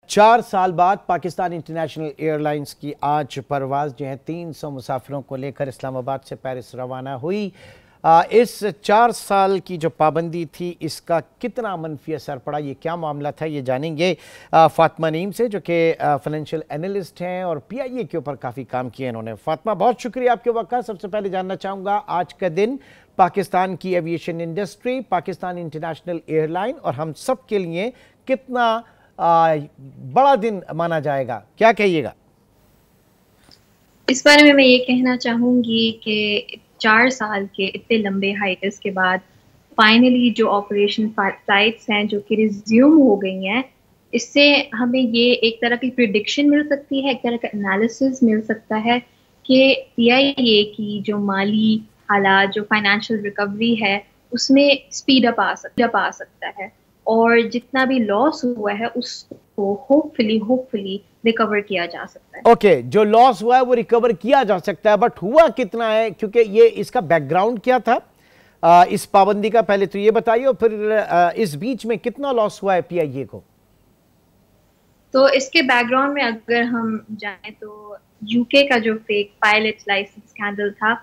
4 साल बाद Pakistan international airlines की आज परवाज़ जो है 300 मुसाफिरों को लेकर इस्लामाबाद से पेरिस रवाना हुई। इस 4 साल की जो पाबंदी थी इसका कितना मनफी असर पड़ा, ये क्या मामला था, ये जानेंगे फातिमा नईम से जो कि फाइनेंशियल एनालिस्ट हैं और PIA के ऊपर काफ़ी काम किया इन्होंने। फातिमा, बहुत शुक्रिया आपके वक्त का। सबसे पहले जानना चाहूँगा आज का दिन पाकिस्तान की aviation industry, Pakistan international airline और हम सब के लिए कितना बड़ा दिन माना जाएगा, क्या कहिएगा? इस बारे में मैं ये कहना चाहूँगी कि 4 साल के इतने लंबे हाइटस के बाद फाइनली जो ऑपरेशन फ्लाइट्स हैं जो कि रिज्यूम हो गई हैं, इससे हमें ये एक तरह की प्रिडिक्शन मिल सकती है, एक तरह का एनालिसिस मिल सकता है कि PIA की जो माली हालात, जो फाइनेंशियल रिकवरी है, उसमें स्पीड अप आ सकता है और जितना भी लॉस हुआ है उसको होपफुली रिकवर किया जा सकता है। ओके, जो लॉस हुआ है वो रिकवर किया जा सकता है, बट हुआ कितना है, क्योंकि ये इसका बैकग्राउंड क्या था इस पाबंदी का, पहले तो ये बताइए और फिर इस बीच में कितना लॉस हुआ है PIA को? तो इसके बैकग्राउंड में अगर हम जाएं तो UK का जो फेक पायलट लाइसेंस स्कैंडल था,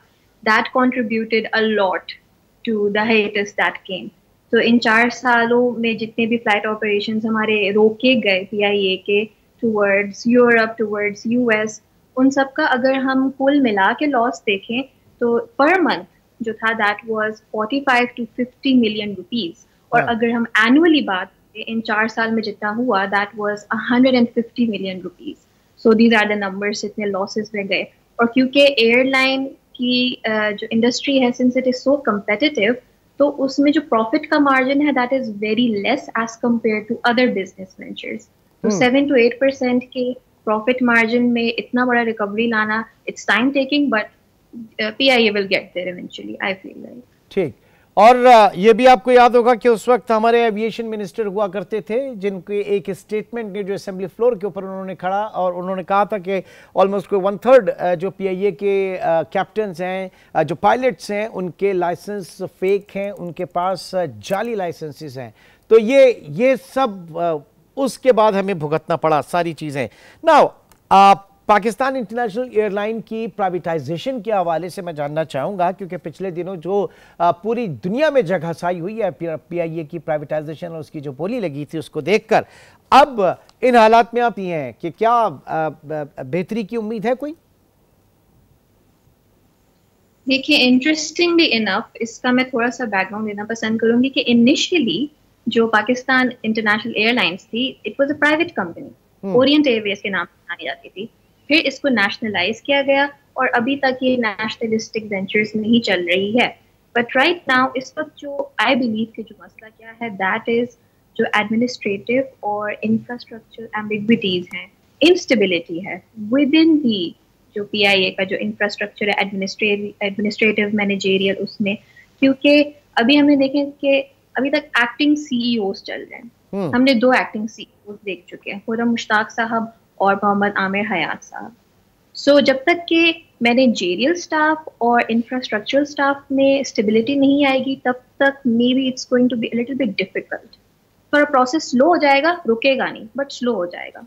that contributed a lot to the hiatus that came. तो इन 4 सालों में जितने भी फ्लाइट ऑपरेशंस हमारे रोके गए PIA के टुवर्ड्स यूरोप, टुवर्ड्स US, उन सब का अगर हम कुल मिला के लॉस देखें तो पर मंथ जो था that was 45 to 50 million rupees, और अगर हम एनुअली बात करें इन 4 साल में जितना हुआ that was 150 million rupees. So these are the numbers जितने लॉसेस में गए। और क्योंकि एयरलाइन की जो इंडस्ट्री है, since it is so competitive, तो उसमें जो प्रॉफिट का मार्जिन है that is very less as compare to other business ventures. तो 7 to 8% के प्रॉफिट मार्जिन में इतना बड़ा रिकवरी लाना, it's time taking, but PIA will get there eventually, I feel like. ठीक, और ये भी आपको याद होगा कि उस वक्त हमारे एविएशन मिनिस्टर हुआ करते थे जिनके एक स्टेटमेंट ने जो असेंबली फ्लोर के ऊपर उन्होंने खड़ा और उन्होंने कहा था कि ऑलमोस्ट कोई 1/3 जो PIA के कैप्टन्स हैं, जो पायलट्स हैं, उनके लाइसेंस फेक हैं, उनके पास जाली लाइसेंसेस हैं। तो ये सब उसके बाद हमें भुगतना पड़ा सारी चीज़ें। नाउ पाकिस्तान इंटरनेशनल एयरलाइन की प्राइवेटाइजेशन के हवाले से मैं जानना चाहूँगा, क्योंकि पिछले दिनों जो पूरी दुनिया में जगहसाई हुई है PIA की प्राइवेटाइजेशन और उसकी जो बोली लगी थी उसको देखकर, अब इन हालात में आप ये हैं कि क्या बेहतरी की उम्मीद है कोई? देखिए, इंटरेस्टिंगली इनफ इसका मैं थोड़ा सा बैकग्राउंड देना पसंद करूंगी कि इनिशियली जो पाकिस्तान इंटरनेशनल एयरलाइंस थी, it was a private company, Orient Airways के नाम से जानी जाती थी। फिर इसको नेशनलाइज किया गया और अभी तक ये नेशनलिस्टिक वेंचर्स में ही चल रही है। बट राइट नाउ इस वक्त जो आई बिलीव कि जो मसला क्या है, दैट इज जो एडमिनिस्ट्रेटिव और इंफ्रास्ट्रक्चर एम्बिग्विटीज हैं, इंस्टेबिलिटी है विद इन दी जो PIA का जो इंफ्रास्ट्रक्चर है, एडमिनिस्ट्रेटिव मैनेजेरियल, उसमें। क्योंकि अभी हमने देखें कि अभी तक एक्टिंग CEOs चल रहे हैं। हमने 2 एक्टिंग CEOs देख चुके हैं, खुर्रम मुश्ताक साहब और मोहम्मद आमिर हयात साहब। सो जब तक कि मैनेजेरियल स्टाफ और इंफ्रास्ट्रक्चरल स्टाफ में स्टेबिलिटी नहीं आएगी, तब तक may be it's going to be a little bit difficult. थोड़ा प्रोसेस स्लो हो जाएगा, रुकेगा नहीं बट स्लो हो जाएगा।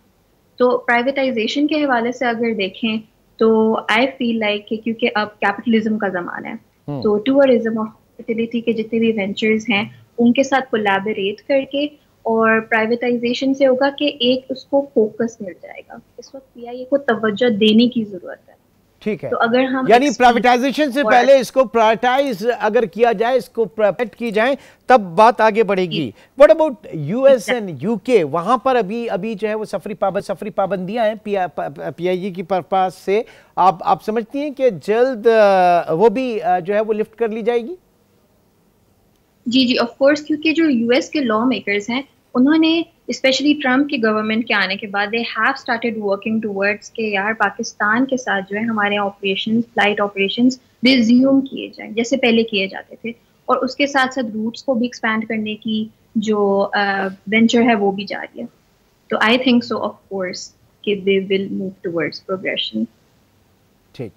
तो प्राइवेटाइजेशन के हवाले से अगर देखें तो आई फील लाइक कि क्योंकि अब कैपिटलिज्म का ज़माना है, तो टूरिज्म और हॉस्पिटैलिटी के जितने भी वेंचर्स हैं उनके साथ कोलैबोरेट करके और प्राइवेटाइजेशन से होगा कि एक उसको फोकस मिल जाएगा। इस वक्त PIA को तवज्जो देने की जरूरत है। ठीक है, तो अगर हम यानी प्राइवेटाइजेशन से पहले इसको प्रायोरिटाइज अगर किया जाए, इसको प्राइवेट की जाए, तब बात आगे बढ़ेगी। What about US and UK? वहां पर अभी जो है वो सफरी पाबंदियां हैं PIA की पर्पस से। आप समझती हैं कि जल्द वो भी जो है वो लिफ्ट कर ली जाएगी? जी ऑफ कोर्स, क्योंकि जो US के लॉ मेकर्स हैं उन्होंने स्पेशली ट्रम्प की गवर्नमेंट के आने के बाद they have started working towards के यार पाकिस्तान के साथ जो है हमारे ऑपरेशंस, फ्लाइट ऑपरेशंस रिज्यूम किए जाएं जैसे पहले किए जाते थे, और उसके साथ साथ रूट्स को भी एक्सपैंड करने की जो वेंचर है वो भी जारी है। तो I think so of course कि they will move towards progression. ठीक,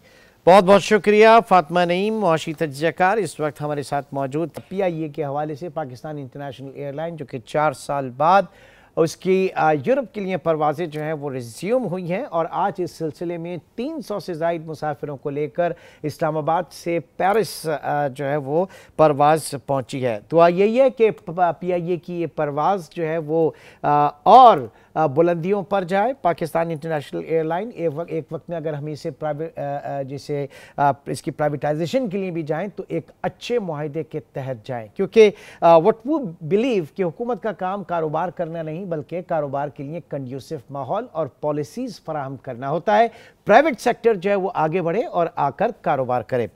बहुत बहुत शुक्रिया फातिमा नईम, मुआशी तज्ज़ियाकार, इस वक्त हमारे साथ मौजूद। PIA के हवाले से पाकिस्तान इंटरनेशनल एयरलाइन जो कि 4 साल बाद उसकी यूरोप के लिए परवाज़ें जो हैं वो रिज्यूम हुई हैं और आज इस सिलसिले में 300 से ज़ायद मुसाफिरों को लेकर इस्लामाबाद से पेरिस जो है वो परवाज़ पहुंची है। दुआ यही है कि PIA की ये परवाज़ जो है वो और बुलंदियों पर जाए। पाकिस्तान इंटरनेशनल एयरलाइन एक वक्त में अगर हम इसे जैसे इसकी प्राइवेटाइजेशन के लिए भी जाएं तो एक अच्छे मुआहदे के तहत जाएं, क्योंकि व्हाट वो बिलीव कि हुकूमत का काम कारोबार करना नहीं बल्कि कारोबार के लिए कंड्यूसिव माहौल और पॉलिसीज़ फराहम करना होता है। प्राइवेट सेक्टर जो है वो आगे बढ़े और आकर कारोबार करे।